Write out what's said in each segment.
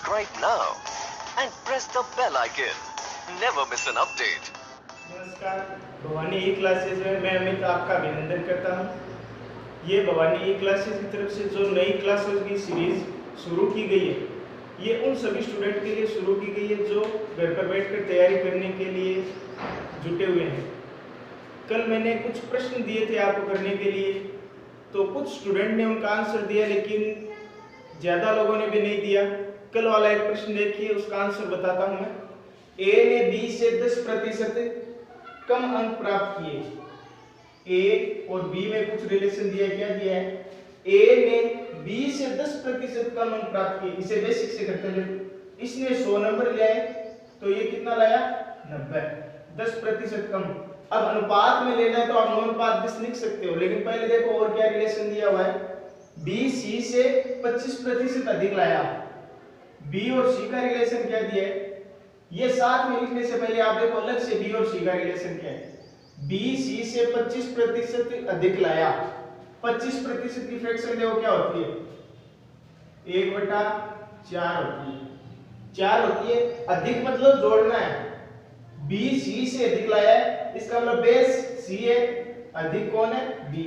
subscribe now and press the bell icon. Never miss an update. नमस्कार, भवानी ई classes में मैं अमित आपका अभिनंदन करता हूं। ये भवानी ई क्लासेज की तरफ से जो नई क्लासेज की सीरीज शुरू की गई है, ये उन सभी स्टूडेंट के लिए शुरू की गई है जो घर पर बैठकर तैयारी करने के लिए जुटे हुए हैं। कल मैंने कुछ प्रश्न दिए थे आपको करने के लिए, तो कुछ स्टूडेंट ने उनका आंसर दिया, लेकिन ज़्यादा लोगों ने भी नहीं दिया। कल वाला एक प्रश्न देखिए, उसका आंसर बताता हूँ मैं। ए ने बी से 10% कम अंक प्राप्त किए। ए और बी में कुछ रिलेशन दिया है, क्या दिया है? ए ने बी से 10% कम अंक प्राप्त किए। इसे बेसिक से करते हैं। इसने 100 नंबर लिया है, तो ये कितना लाया? 90। 10% कम। अब अनुपात में लेना है तो आप अनुपात 10 लिख सकते हो, लेकिन पहले देखो और क्या रिलेशन दिया हुआ है। बी सी से 25% अधिक लाया। बी और सी का रिलेशन क्या दिया है? ये साथ में लिखने से पहले आप देखो अलग से बी और सी का रिलेशन क्या है। बी सी से 25% अधिक लाया। 25% की फ्रैक्शन देखो क्या होती है? 1/4 होती है। 4 होती है। अधिक मतलब जोड़ना है। बी सी से अधिक लाया है, इसका मतलब बेस सी है, अधिक कौन है? बी।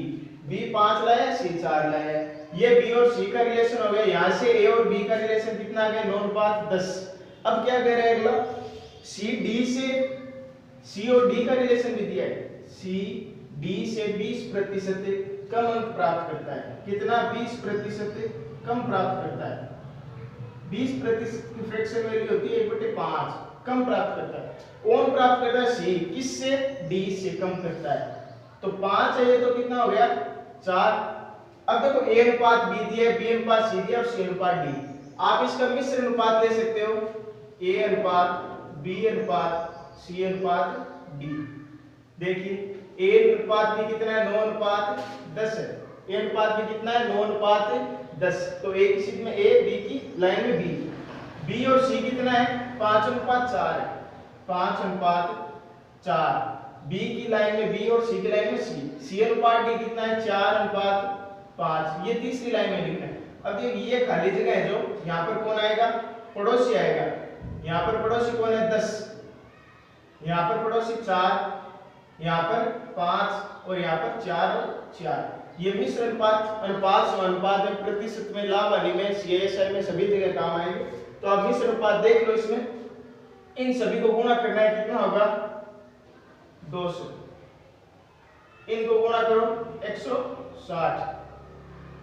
बी 5 लाया, सी 4 लाया है। ये बी और सी का रिलेशन हो गया। यहां से ए और बी का रिलेशन कितना आ गया? 9:10। अब क्या कह रहे हैं अगला? सी डी से, सी और डी का रिलेशन भी दिया है। सी डी से 20% कम अंक प्राप्त करता है। कितना? 20% कम प्राप्त करता है। 20% की फ्रैक्शन वैल्यू होती है 1/5। कम प्राप्त करता है। कौन प्राप्त करता है? सी। किससे? डी से कम करता है। तो 5 है ये, तो कितना हो गया? 4। अब देखो ए अनुपात बी दिया है, बी अनुपात सी दिया और सी अनुपात डी। आप इसका मिश्र अनुपात ले सकते हो। ए अनुपात बी अनुपात सी अनुपात डी। देखिए ए अनुपात बी कितना है? 9:10 है। ए अनुपात बी कितना है? 9:10। तो ए की सीध में ए, बी की लाइन में बी। बी और सी कितना है? 5:4 है। 5:4। बी की लाइन में बी और सी की लाइन में सी। सी अनुपात डी कितना है? 4:5। ये तीसरी लाइन में लिखना है। अब ये खाली जगह है, जो यहाँ पर कौन आएगा? पड़ोसी आएगा। यहाँ पर पड़ोसी कौन है? 10। यहाँ पर पड़ोसी 4, यहाँ पर 5 और यहाँ पर 4 और 4। ये मिश्र अनुपात, अनुपात समानुपात में, प्रतिशत में, लाभ हानि में, सीएसआई में सभी जगह काम आएंगे। तो आप मिश्र अनुपात देख लो। इसमें इन सभी को गुणा करना है। कितना होगा? 200। इनको गुणा करो 160।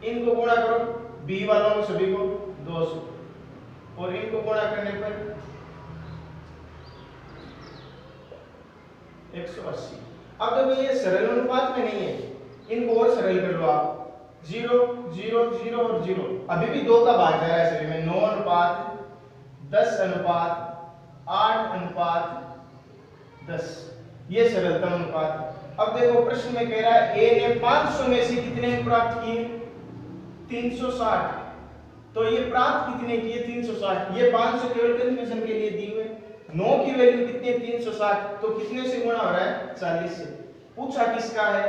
इनको गुणा करो बी वालों को सभी को 200 और इनको गुणा करने पर 180। अब देखो ये सरल अनुपात में नहीं है, इनको और सरल कर लो आप। 0 0 0 और 0। अभी भी 2 का भाग जा रहा है सभी में। 9:10:8:10। ये सरलतम अनुपात। अब देखो प्रश्न में कह रहा है ए ने 500 में से कितने अंक प्राप्त किए? 360। तो ये प्राप्त कितने किए? 360। ये 500 केवल कंफ्यूजन के लिए दी हुए। 9 की वैल्यू कितनी है? 360। तो कितने से गुणा हो रहा है? 40 से। पूछा किसका है?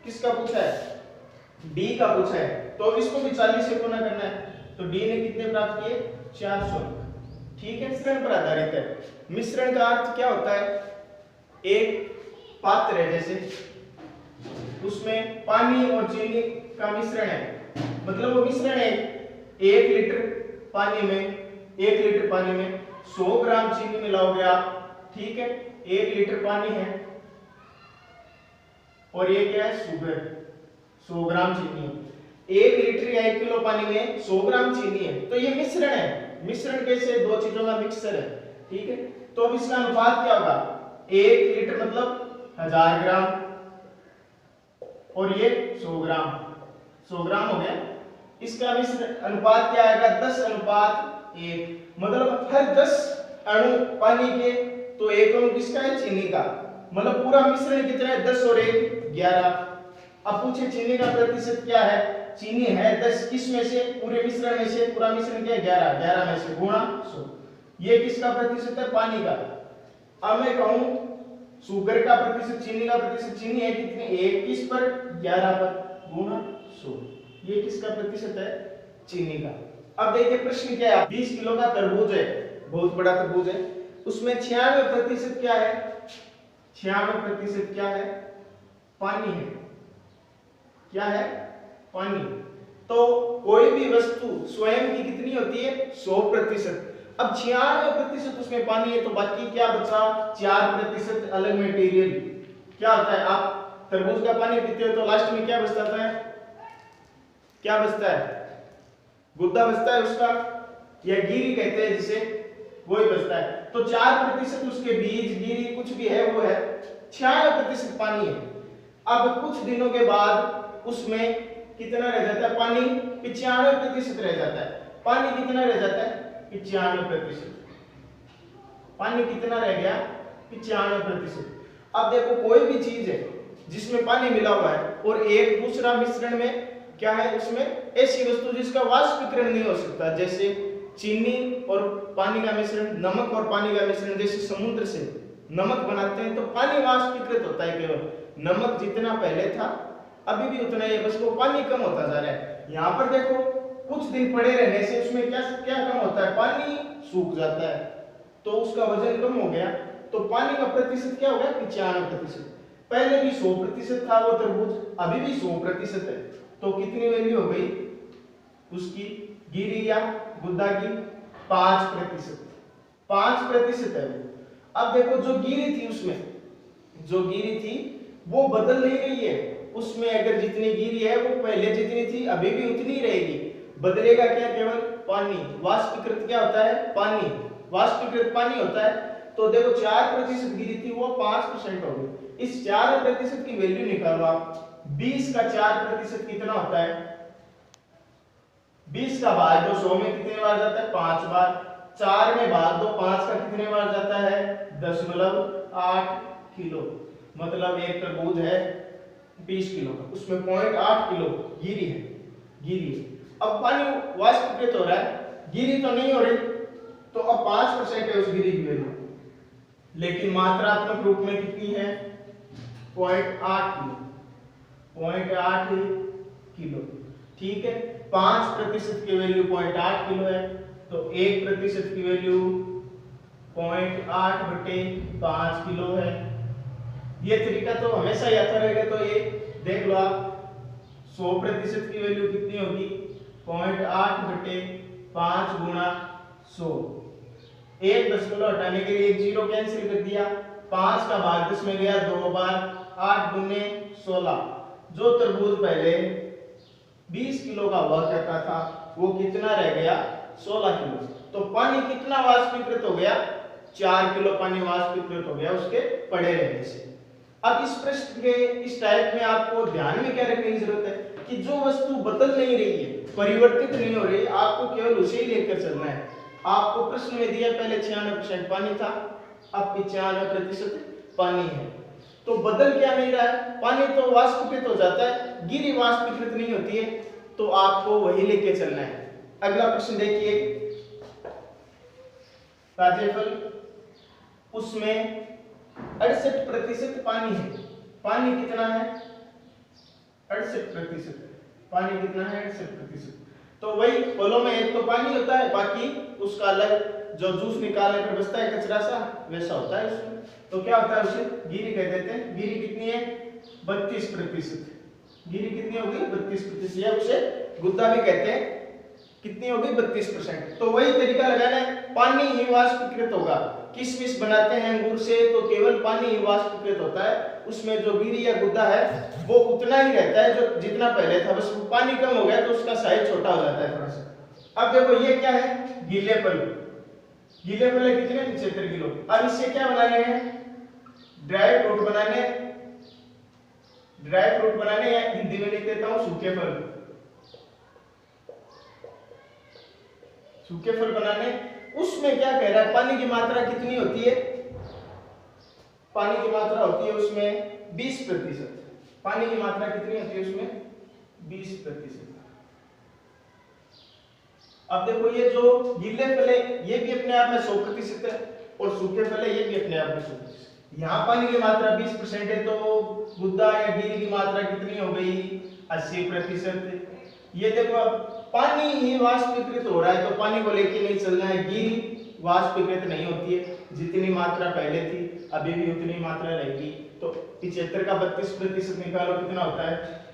किसका पूछा है? डी का पूछा है। तो इसको भी 40 से गुणा करना है। तो डी ने कितने प्राप्त किए? 400। ठीक है, मिश्रण पर आधारित है। मिश्रण का अर्थ क्या होता है? एक पात्र है, जैसे उसमें पानी और चीनी का मिश्रण है, मतलब वो मिश्रण है। 1 लीटर पानी में 100 ग्राम चीनी मिलाओगे आप। ठीक है, 1 लीटर पानी है और ये क्या है? शुगर। 100 ग्राम चीनी है। 1 लीटर या 1 किलो पानी में 100 ग्राम चीनी है, तो ये मिश्रण है। मिश्रण कैसे? 2 चीजों का मिक्सचर है। ठीक है, तो अब इसका अनुपात क्या होगा? 1 लीटर मतलब 1000 ग्राम और ये 100 ग्राम। 100 ग्राम हो गया। इसका मिश्रण अनुपात क्या आएगा? 10:1। मतलब हर 10 अणु पानी के तो 1 अणु किसका है? चीनी का। मतलब पूरा मिश्रण कितना है? 10 और 1 11। अब पूछे चीनी का प्रतिशत क्या है? चीनी है 10, किस में से? पूरे मिश्रण में से। पूरा मिश्रण क्या है? 11। 11 में से गुणा 100। ये किसका प्रतिशत है? पानी का। अब मैं कहूं शुगर का प्रतिशत, चीनी का प्रतिशत। चीनी है कितने? 1 किस पर? 11 पर गुणा 100। ये किसका प्रतिशत है? चीनी का। अब देखिए प्रश्न क्या है, 20 किलो का तरबूज है, बहुत बड़ा तरबूज है, उसमें 96% क्या है, 96% क्या है, पानी है। क्या है, पानी। तो कोई भी वस्तु स्वयं की कितनी होती है, 100%। अब 96% उसमें पानी है, तो बाकी क्या बचा, 4% अलग मटेरियल। क्या होता है, आप तरबूज का पानी पीते हो तो लास्ट में क्या बचता है, क्या बचता है, गुद्दा बचता है उसका, या गिरी कहते हैं जिसे, वही बचता है। तो 4% उसके बीज, गिरी कुछ भी है वो है, 96% पानी है। अब कुछ दिनों के बाद उसमें कितना रह जाता है, पानी 95% रह जाता है। पानी कितना रह जाता है, 95%। पानी कितना रह गया, 95%। अब देखो कोई भी चीज है जिसमें पानी मिला हुआ है और एक दूसरा मिश्रण में क्या है, उसमें ऐसी वस्तु जिसका वाष्पीकरण नहीं हो सकता, जैसे चीनी और पानी का मिश्रण, नमक और पानी का मिश्रण, जैसे समुद्र से नमक बनाते हैं तो पानी वाष्पीकृत होता है केवल, नमक जितना पहले था अभी भी उतना ही है, बस वो पानी कम होता जा रहा है। यहाँ पर देखो कुछ दिन पड़े रहने से उसमें क्या क्या कम होता है, पानी सूख जाता है, तो उसका वजन कम हो गया, तो पानी का प्रतिशत क्या हो गया, 95%। पहले भी 100% था वो तरबूज, अभी भी 100% है, तो कितनी वैल्यू हो गई उसकी, गिरी या गुद्दा की, 5%। 5% है वो। अब देखो जो गिरी थी, उसमें जो गिरी थी वो बदल नहीं रही है, उसमें अगर जितनी गिरी है वो पहले जितनी थी अभी भी उतनी रहेगी, बदलेगा क्या, केवल पानी। वाष्पीकृत क्या होता है, पानी, वाष्पीकृत पानी होता है। तो देखो 4% गिरी थी वो 5% हो गई। इस 4% की वैल्यू निकालो आप, 20 का 4% कितना होता है, 20 का भाग दो 100 में कितने बार जाता है, 5 बार। 4 में भाग दो 5 का कितने बार जाता है, 0.8 किलो। मतलब एक तरबूज है 20 किलो का, उसमें 0.8 किलो गिरी है, गिरी है। अब पानी वाष्पीकृत हो रहा है, गिरी तो नहीं हो रही, तो अब 5% है उस गिरी की वैल्यू, लेकिन मात्रात्मक रूप में कितनी है, 0.8 किलो, 0.8 किलो। ठीक है, 5% की वैल्यू 0.8 किलो है, तो 1% की वैल्यू 0.8/5 किलो है। ये तरीका तो हमेशा याद रहेगा, तो ये देख लो आप, 100% की वैल्यू कितनी होगी, 0.8/5 गुणा 100। एक दशमलव हटाने के लिए एक जीरो कैंसिल कर दिया, 5 का भाग 10 में गया 2 बार, 8 दूने 16। जो तरबूज पहले 20 किलो का हुआ करता था वो कितना रह गया, 16 किलो। तो पानी कितना वाष्पीकृत हो गया, 4 किलो पानी वाष्पीकृत हो गया उसके पड़े रहने से। अब इस प्रश्न के इस टाइप में आपको ध्यान में क्या रखने की जरूरत है कि जो वस्तु बदल नहीं रही है, परिवर्तित नहीं हो रही, आपको केवल उसे ही लेकर चलना है। आपको प्रश्न में दिया पहले 96% पानी था, अब 95% पानी है, तो बदल क्या नहीं रहा है, पानी तो वाष्पीकृत हो जाता है, गिरी वाष्पीकृत नहीं होती है, तो आपको वही लेके चलना है। अगला प्रश्न देखिए, ताजे फल, उसमें 68% पानी है। पानी कितना है, 68%। पानी कितना है, 68%। तो वही फलों में एक तो पानी होता है, बाकी उसका अलग जो जूस निकालने पर बचता है कचरा सा, वैसा होता है उसमें। तो क्या होता है, उसे गिरी कह देते हैं। गिरी कितनी है, 32%। गिरी कितनी होगी, 32%, या उसे गुद्दा भी कहते हैं। कितनी होगी, 32%। तो वही तरीका लगाना है, पानी ही वाष्पीकृत होगा। किशमिश बनाते हैं अंगूर से, तो केवल पानी ही वाष्पीकृत होता है, उसमें जो गिरी या गुद्दा है वो उतना ही रहता है जो जितना पहले था, बस पानी कम हो गया तो उसका साइज छोटा हो जाता है थोड़ा सा। अब देखो ये क्या है, गीले फल। गीले फल कितने, 75 किलो। अब इससे क्या बनाने हैं, ड्राई फ्रूट बनाने, ड्राई फ्रूट बनाने, या हिंदी में लिख देता हूं सूखे फल। सूखे फल बनाने, उसमें क्या कह रहा है, पानी की मात्रा कितनी होती है, पानी की मात्रा होती है उसमें 20%। पानी की मात्रा कितनी होती है उसमें, 20%। अब देखो ये जो गीले फल है ये भी अपने आप में 100% है, और सूखे फल है ये भी अपने आप में 100%। यहाँ पानी की मात्रा 20% है, तो गुद्दा या गिरी की मात्रा कितनी हो गई, 80%। ये देखो अब पानी ही वाष्पीकृत हो रहा है तो पानी को लेके नहीं चलना है, गिरी वाष्पीकृत नहीं होती है, जितनी मात्रा पहले थी अभी भी उतनी मात्रा रहेगी। तो 75 का 32% निकालो कितना होता है,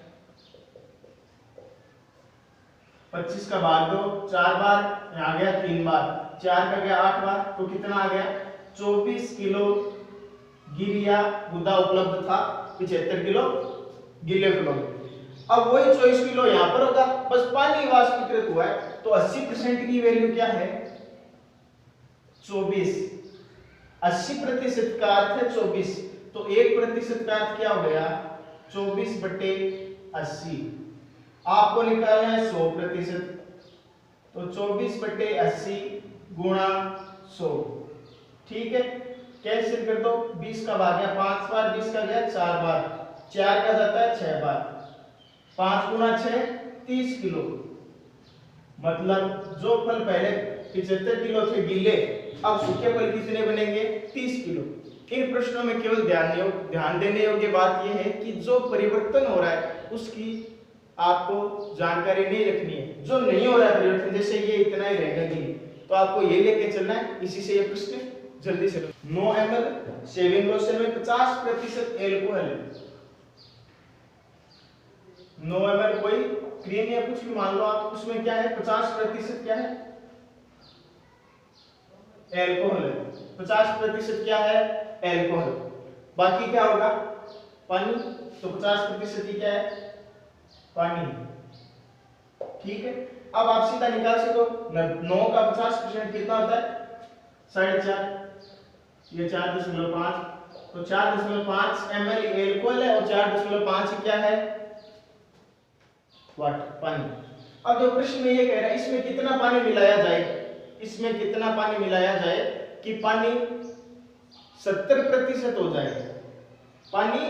25 का भाग दो 4 बार, आ गया 3 बार, 4 का गया 8 बार, तो कितना आ गया 24 किलो गिरिया गुदा उपलब्ध था, 75 किलो गीले फ्लो। अब वही 24 किलो यहाँ पर होगा, बस पानी वाष्पीकृत हुआ है तो 80% की वैल्यू क्या है 24, 80% का अर्थ है 24, तो 1% का अर्थ क्या हो गया 24/80। आपको निकालना है 100%, तो 24/80 गुणा 100, ठीक है, कैंसिल कर दो, 20 का भाग गया 5 बार, 20 का गया 4 बार, 4 का जाता है 6 बार, 5 गुना 6 30 किलो। मतलब जो फल पहले 75 किलो थे गीले, अब सूखे फल कितने बनेंगे 30 किलो। इन प्रश्नों में केवल ध्यान देने योग्य बात यह है कि जो परिवर्तन हो रहा है उसकी आपको जानकारी नहीं रखनी है, जो नहीं हो रहा है परिवर्तन, जैसे ये इतना ही रहेगा गीले, तो आपको ये लेके चलना है। इसी से ये प्रश्न जल्दी से 9 ml शेविंग लोशन में 50% एल्कोहल है, 9 ml कोई क्रीम या कुछ भी मान लो आप, उसमें क्या है 50% क्या है एल्कोहल है, 50% क्या है एल्कोहल, बाकी क्या होगा पानी, तो 50% ही क्या है पानी, ठीक है। अब आप सीधा निकाल सको 9 का 50% कितना होता है 4.5, ये 4.5, तो 4.5 ml एल्कोहल है और 4.5 क्या है वाटर पानी। अब जो प्रश्न में ये कह रहा है इसमें कितना पानी मिलाया जाए, इसमें कितना पानी मिलाया जाए कि पानी 70% हो जाए, पानी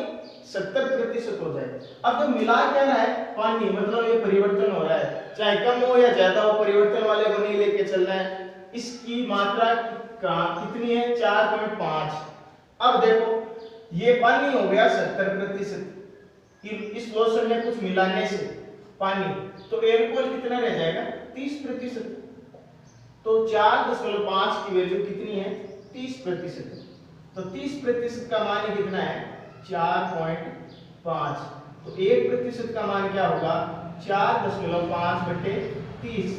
70% हो जाए। अब जो मिला क्या रहा है पानी, मतलब ये परिवर्तन हो रहा है, चाहे कम हो या ज्यादा हो, परिवर्तन वाले को नहीं लेके चलना है। इसकी मात्रा कितनी है 4.5। अब देखो ये पानी हो गया 70%, इस लोशन में कुछ मिलाने से पानी, तो एल्कोहल कितना रह जाएगा 30%, तो 4.5 की वैल्यू कितनी है 30%, तो 30% का मान कितना है 4.5, तो 1% का मान क्या होगा 4.5/30।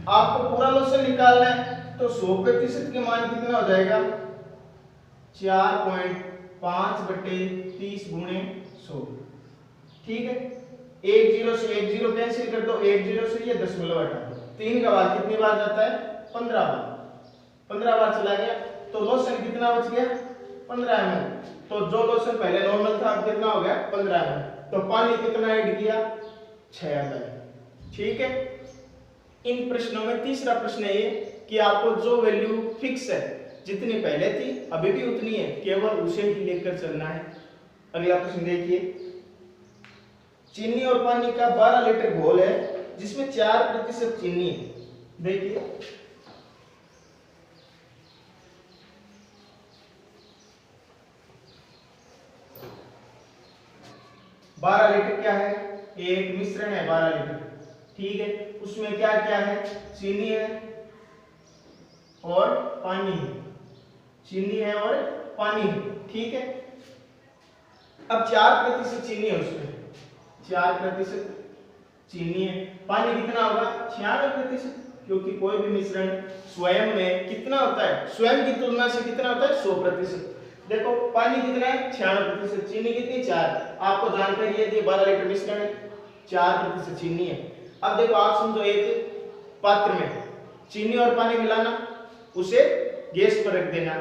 आपको पूरा लोशन निकालना है तो 100% के मान कितना हो जाएगा 4.5/30 गुणे 100, ठीक है। 1 0 से 1 0 कैंसिल कर दो, 1 0 से ये 10 हटा दो, 3 का बाद कितनी बार जाता है 15 बार, 15 बार चला गया, तो लोशन कितना बच गया 15 ml। तो जो लोशन पहले नॉर्मल था अब कितना हो गया 15 ml, तो पानी कितना ऐड किया 6 ml, ठीक है। इन प्रश्नों में तीसरा प्रश्न है ये कि आपको जो वैल्यू फिक्स है, जितनी पहले थी अभी भी उतनी है, केवल उसे ही लेकर चलना है। अगला प्रश्न देखिए, चीनी और पानी का 12 लीटर घोल है जिसमें 4% चीनी है। देखिए 12 लीटर क्या है, एक मिश्रण है 12 लीटर, ठीक है। उसमें क्या क्या है चीनी है और पानी है, चीनी है और पानी है, ठीक है। अब 4% चीनी है उसमें, 4% चीनी है, पानी कितना होगा 96%, क्योंकि कोई भी मिश्रण स्वयं में कितना होता है, स्वयं की तुलना से कितना होता है 100%। देखो पानी कितना है 96%, चीनी कितनी 4, आपको जानकारी है 12 लीटर मिश्रण है 4% चीनी है। अब देखो आप समझो एक पात्र में चीनी और पानी मिलाना, उसे गैस पर रख देना,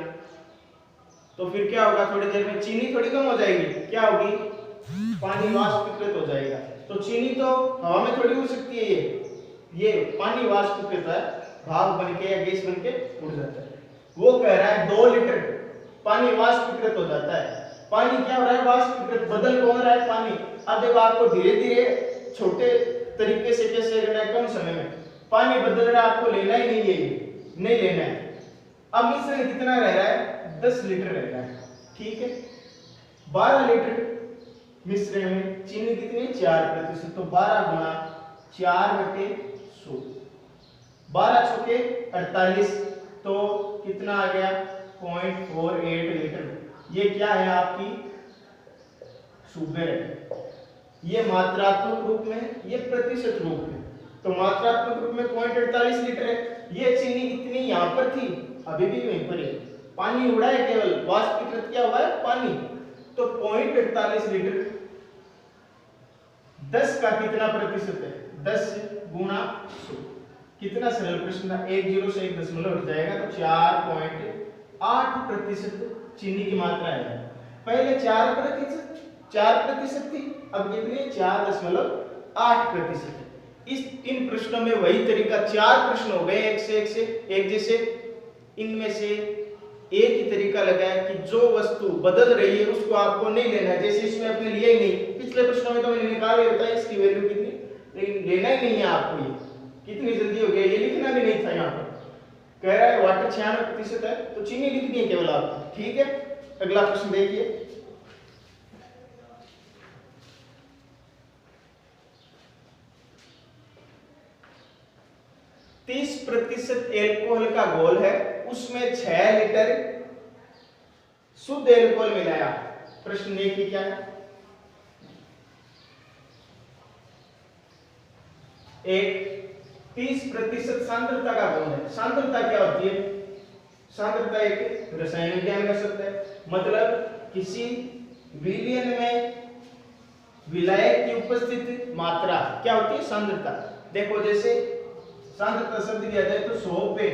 तो फिर क्या होगा थोड़ी देर में चीनी थोड़ी कम हो जाएगी, क्या होगी पानी वाष्पीकृत हो जाएगा। तो चीनी तो हवा में थोड़ी उड़ सकती है, ये पानी वाष्पीकृत है, भाप बनके या गैस बनके उड़ जाता है। वो कह रहा है 2 लीटर पानी वाष्पीकृत हो जाता है, पानी क्या हो रहा है वाष्पीकृत, बदल कौन रहा है पानी। अब देखो आपको धीरे धीरे छोटे तरीके से कैसे करना है, कम समय में पानी बदल रहा है, आपको लेना ही नहीं है, नहीं लेना है। अब मिश्रण कितना रह रहा है 10 लीटर रह रहा है, ठीक है। 12 लीटर मिश्रण में चीनी कितनी 4%, तो 12 गुणा 4/100 100, 12 चौके 48, तो कितना आ गया 0.48 लीटर। ये क्या है आपकी शुगर है। ये मात्रात्मक रूप में, ये प्रतिशत रूप में। तो मात्रात्मक रूप में 0.48 लीटर है। ये चीनी कितनी यहाँ पर थी, अभी भी वहीं पर है, पानी उड़ा है, केवल वाष्पीकृत क्या हुआ है पानी। तो 0.48 लीटर 10 का कितना प्रतिशत है, 10 गुणा 100। कितना सरल प्रश्न था, 10 से 1 दशमलव हट जाएगा तो 4.8% चीनी की मात्रा है। पहले 4% थी, अब कितनी 4.8%। इन प्रश्नों में वही तरीका, 4 प्रश्न हो गए एक जैसे। इनमें से एक ही तरीका लगाया कि जो वस्तु बदल रही है उसको आपको नहीं लेना है। जैसे इसमें आपने लिया ही नहीं, पिछले प्रश्नों में तो मैंने निकाल ही बताया इसकी वैल्यू कितनी, लेकिन लेना ही नहीं है आपको। ये कितनी जल्दी हो गया, ये लिखना भी नहीं था। यहाँ पर कह रहा है वाटर 96% है, तो चीनी लिखनी है केवल आपको। ठीक है, अगला प्रश्न देखिए। तीस प्रतिशत एल्कोहल का घोल है, उसमें 6 लीटर शुद्ध एल्कोहल मिलाया। प्रश्न देखिए क्या है। एक 30% सांद्रता का घोल है। सांद्रता क्या होती है, सांद्रता एक रसायन विज्ञान का शब्द है। मतलब किसी विलयन में विलायक की उपस्थित मात्रा क्या होती है, सांद्रता। देखो जैसे सांद्रता शब्द दिया जाए तो 100 पे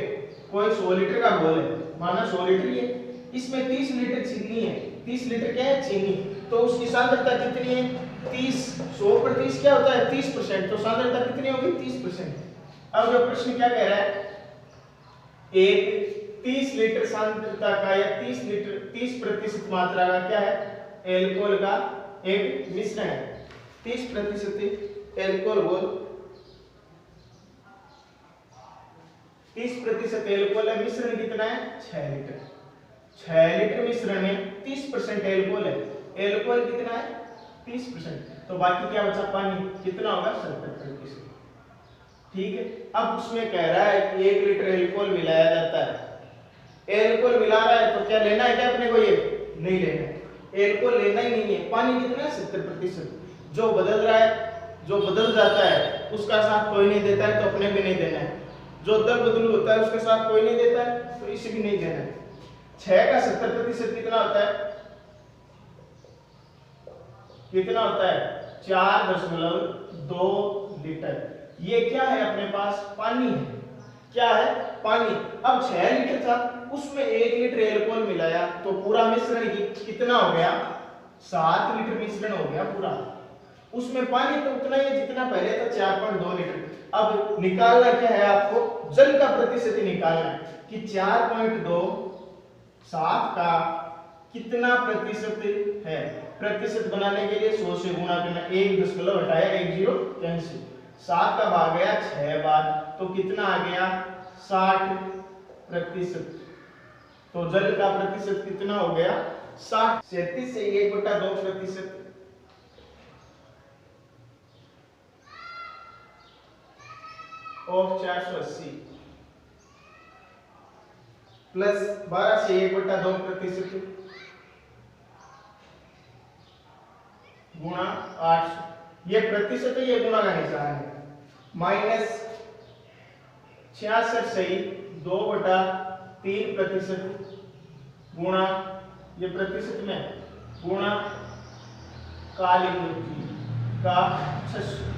कोई 100 लीटर का घोल है, माना 100 लीटर ही है, इसमें 30 लीटर चीनी है। 30 लीटर क्या है, चीनी। तो उसकी सांद्रता कितनी है, 30। 100 पर 30 क्या होता है, 30%। तो सांद्रता कितनी होगी, 30%। अब जो प्रश्न क्या कह रहा है, एक 30 लीटर सांद्रता का या 30% मात्रा का क्या है, एल्कोहल का एक मिश्रण है। 30% एल्कोहल घोल, 30% एल्कोहल है, मिश्रण कितना है 6 लीटर। 6 लीटर मिश्रण में 30% एल्कोहल है, एल्कोहल कितना है 30%। तो बाकी क्या बचा, पानी। कितना होगा 70%। ठीक है, अब उसमें कह रहा है कि 1 लीटर एल्कोहल मिलाया जाता है। एल्कोहल मिला रहा है तो क्या लेना है क्या अपने को, ये नहीं लेना है, एल्कोहल लेना ही नहीं है। पानी कितना है 70%। जो बदल रहा है, जो बदल जाता है उसका साथ कोई नहीं देता है, तो अपने भी नहीं देना है। जो दल बदलू होता है उसके साथ कोई नहीं देता है, तो इसे भी नहीं देना है। 6 का 70% कितना होता है, कितना होता है 4.2 लीटर। ये क्या है अपने पास, पानी है। क्या है, पानी। अब 6 लीटर था, उसमें 1 लीटर एल्कोहल मिलाया, तो पूरा मिश्रण कितना हो गया, 7 लीटर मिश्रण हो गया पूरा। उसमें पानी तो उतना ही है जितना पहले था, 4.2 लीटर। अब निकालना क्या है आपको, जल का प्रतिशत निकालना है कि 4.2 7 का कितना प्रतिशत है। प्रतिशत बनाने के लिए 100 से गुणा करना, 1 दशमलव हटाया 1 0 कैंसिल। 7 का भाग गया 6 बार, तो कितना आ गया 60%। तो जल का प्रतिशत कितना हो गया 60। 37 से 1/2% ऑफ 480 प्लस 12 से 1/2% गुणा 800। ये प्रतिशत है, ये गुणा का निशान है। माइनस 66 से 2/3% गुणा, ये प्रतिशत में गुणा काली मृत्यु का 600।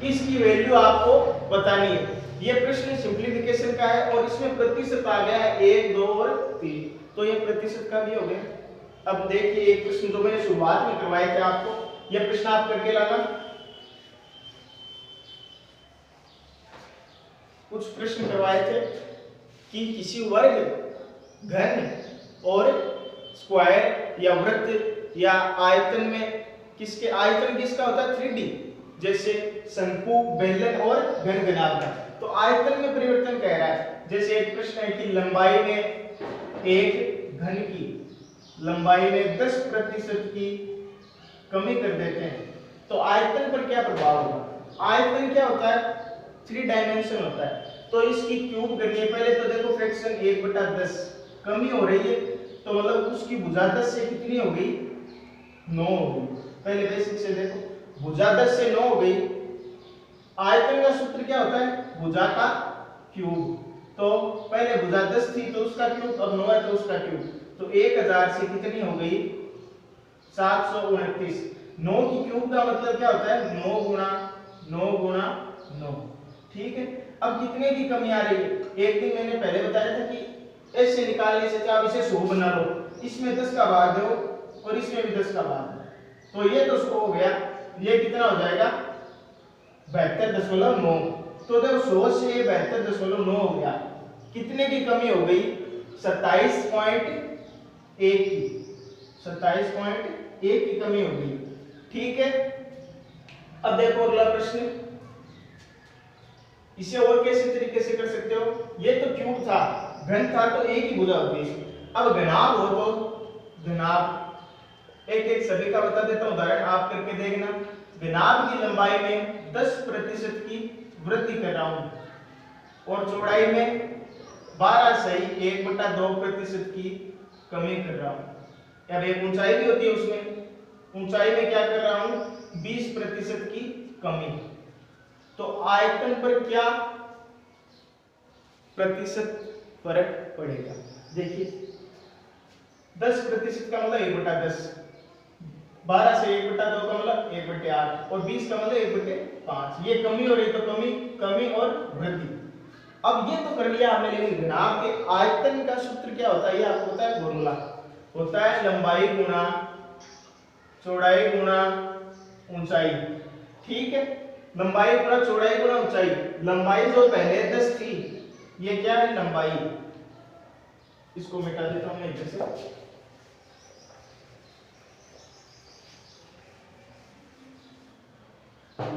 इसकी वैल्यू आपको बतानी है। ये प्रश्न सिंप्लीफिकेशन का है और इसमें प्रतिशत आ गया है 1, 2 और 3, तो ये प्रतिशत का भी हो गया। अब देखिए एक प्रश्न जो मैंने शुरुआत में करवाए थे आपको, ये प्रश्न आप करके लाना। कुछ प्रश्न करवाए थे कि किसी वर्ग, घन और स्क्वायर या वृत्त या आयतन में किसके, आयतन किसका होता है 3D, जैसे शंकु, बेलन और घन घनाभ का। तो आयतन में परिवर्तन कह रहा है। जैसे एक प्रश्न है कि लंबाई में एक घन की लंबाई में 10% की कमी कर देते हैं, तो आयतन पर क्या प्रभाव होगा। आयतन क्या होता है, 3 डायमेंशन होता है। तो इसकी क्यूब करनी है। पहले तो देखो फ्रैक्शन 1/10 कमी हो रही है, तो मतलब उसकी भुजा 10 से कितनी हो गई, 9 हो गई। पहले बेसिक से देखो, भुजा 10 से 9 हो गई। आयतन का सूत्र क्या होता है, भुजा का क्यूब। तो पहले भुजा 10 थी तो उसका क्यूब, अब 9 है तो उसका क्यूब। तो 1000 से कितनी हो गई, 729। 9 की क्यूब का मतलब क्या होता है, 9 गुणा 9। ठीक है। अब कितने की कमी आ रही है, एक दिन मैंने पहले बताया था कि ऐसे निकालने से आप इसे 100 बना लो, इसमें 10 का भाग दो और इसमें भी 10 का भाग दो, तो ये तो 100 हो गया। ये कितना हो जाएगा, 72.9। तो देखो 100 से 72.9 हो गया। कितने की कमी हो गई, 27.1 की, 27.1 की कमी हो गई। ठीक है। अब देखो अगला प्रश्न, इसे और कैसे तरीके से कर सकते हो। ये तो क्यूब था, घन था तो एक ही भुजा होती है। अब घनाभ हो तो घनाभ एक एक सभी का बता देता हूं, उदाहरण आप करके देखना। घनाभ की लंबाई में 10% की वृद्धि कर रहा हूं और चौड़ाई में 12 सही 1/2% की कमी कर रहा हूं। अब एक ऊंचाई भी होती है, उसमें ऊंचाई में क्या कर रहा हूं, 20% की कमी। तो आयतन पर क्या प्रतिशत फर्क पड़ेगा, देखिए 10% का मतलब 1/10, 12 से 1/2 का मतलब 1/8 और 20 का मतलब 1/5। ये कमी हो रही तो कमी और वृद्धि। अब ये तो कर लिया हमने, लेकिन घनाभ के आयतन का सूत्र क्या होता है, ये आपको पता है, फॉर्मूला होता है लंबाई गुणा चौड़ाई गुणा ऊंचाई। ठीक है। लंबाई गुणा चौड़ाई गुणा ऊंचाई। लंबाई जो पहले 10 थी, ये क्या है, लंबाई, इसको मिटा देता हूं मैं इधर से।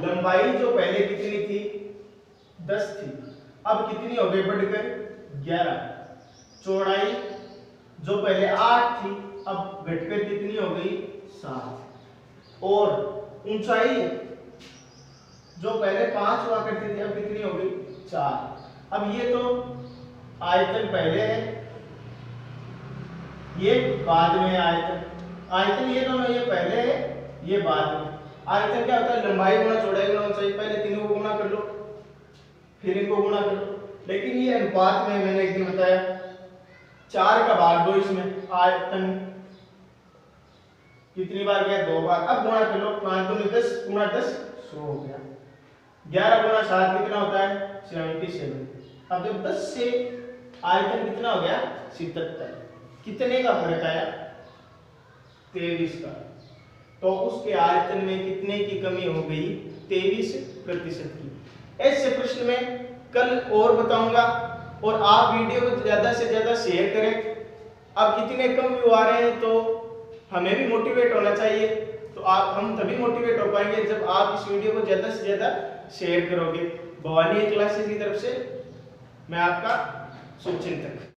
लंबाई जो पहले कितनी थी, 10 थी, अब कितनी हो गई, बढ़कर 11। चौड़ाई जो पहले 8 थी, अब घटकर कितनी हो गई, 7। और ऊंचाई जो पहले 5 हुआ करती थी, अब कितनी हो गई, 4। अब ये तो आयतन पहले है, ये बाद में है। आयतन ये दोनों, ये पहले है, ये बाद में। आयतन क्या होता है, लंबाई गुणा चौड़ाई गुणा ऊंचाई। पहले तीनों को गुणा कर लो, फिर इनको गुणा कर लो। लेकिन ये अनुपात में मैंने एक दिन बताया, 4 का भाग दो इसमें, आयतन कितनी बार गया, 2 बार। अब गुणा कर लो, 5 दूनी 10 गुणा 10 100 हो गया। 11 गुणा 7 कितना होता है, 77। अब जब 10 से आयतन कितना हो गया, 77। कितने का फर्क आया, 23 का। तो उसके आयतन में कितने की कमी हो गई, 23% की। ऐसे प्रश्न में कल और बताऊंगा, और आप वीडियो को ज्यादा से ज्यादा शेयर करें। अब इतने कम व्यू आ रहे हैं तो हमें भी मोटिवेट होना चाहिए, तो हम तभी मोटिवेट हो पाएंगे जब आप इस वीडियो को ज्यादा से ज्यादा शेयर करोगे। भवानी क्लासेस की तरफ से मैं आपका शुभचिंतक।